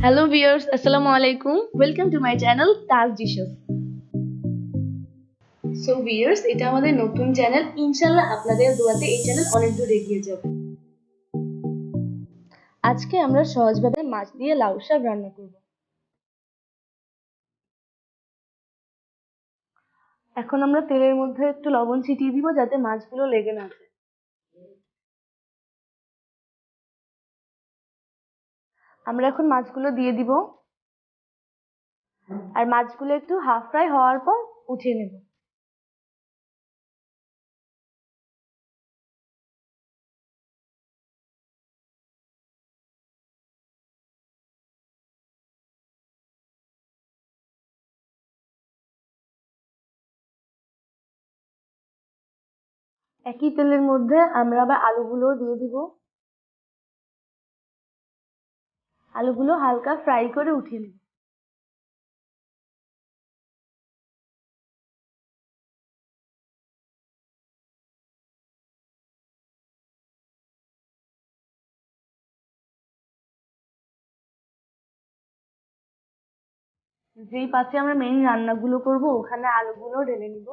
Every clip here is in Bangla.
Hello viewers, Assalamu alaikum. Welcome to my channel TAJ Dishes. So viewers, এটা আমাদের নতুন চ্যানেল। ইনশাআল্লাহ আপনাদের দোয়াতে এই চ্যানেল অনেক দূর এগিয়ে যাবে। আজকে আমরা সহজভাবে মাছ দিয়ে লাউ শাক রান্না করব। এখন আমরা তেলের মধ্যে একটু লবণ ছিটিয়ে দিব যাতে মাছগুলো লেগে না যায়। আমরা এখন মাছগুলো দিয়ে দিব। আর মাছগুলো একটু হাফ ফ্রাই হওয়ার পর উঠিয়ে নেব। একই তেলের মধ্যে আমরা আবার আলুগুলো দিয়ে দিব। আলুগুলো হালকা ফ্রাই করে উঠিয়ে নেব। যেই পাত্রে আমরা মেইন রান্নাগুলো করব ওখানে আলুগুলো ঢেলে নিব।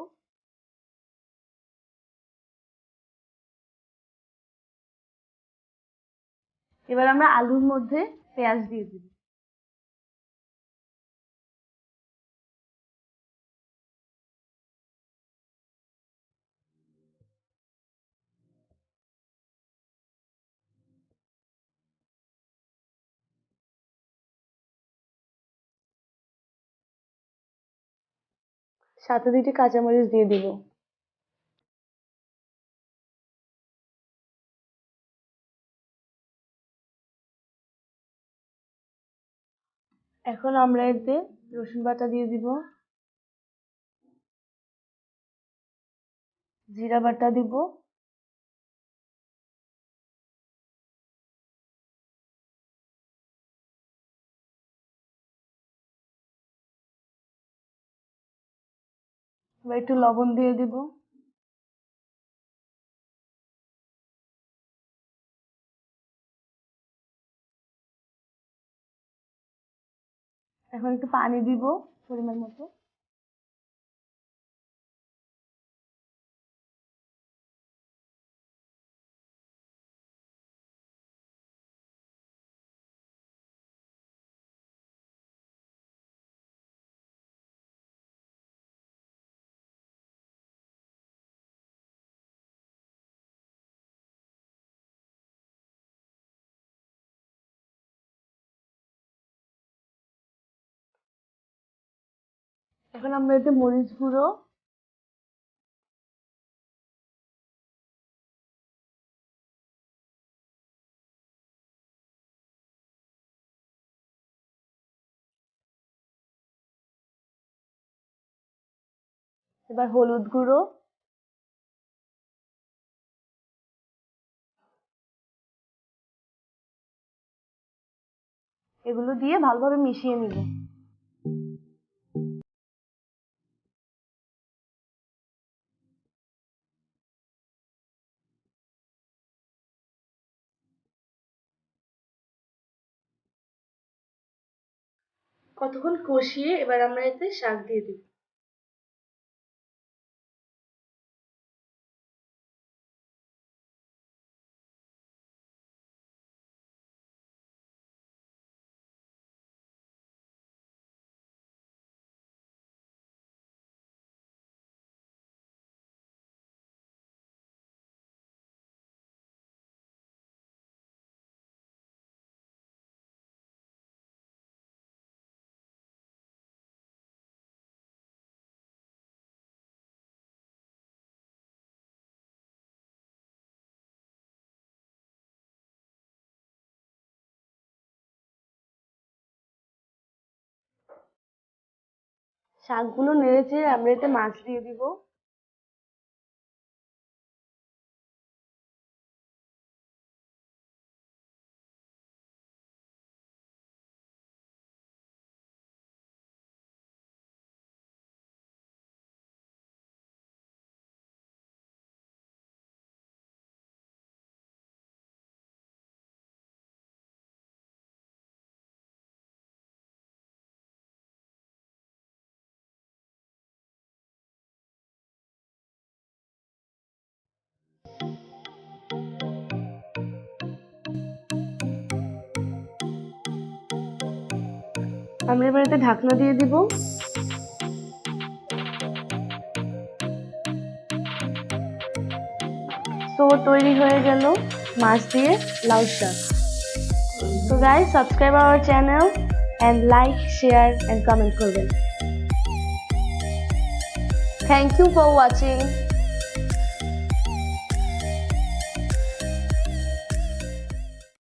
এবার আমরা আলুর মধ্যে পেঁয়াজ দিয়ে দিব। সাথে 2টি কাঁচামরিচ দিয়ে দিব। এখন আমরা এতে রসুন বাটা দিয়ে দিব, জিরা বাটা দিব, এবার একটু লবণ দিয়ে দিব। এখন একটু পানি দিব পরিমাণ মতো। এখন আমরা এতে মরিচ গুঁড়ো, এবার হলুদ গুঁড়ো, এগুলো দিয়ে ভালোভাবে মিশিয়ে নিব। কতক্ষণ কষিয়ে এবার আমরা এতে শাক দিয়ে দিব। শাকগুলো নেড়ে চেড়ে আমরা এতে মাছ দিয়ে দিব। আমরা এবার এতে ঢাকনা দিয়ে দিব। তো তৈরি হয়ে গেল মাছ দিয়ে লাউ শাক। So guys, subscribe our channel and like, share and comment করবেন। Thank you for watching.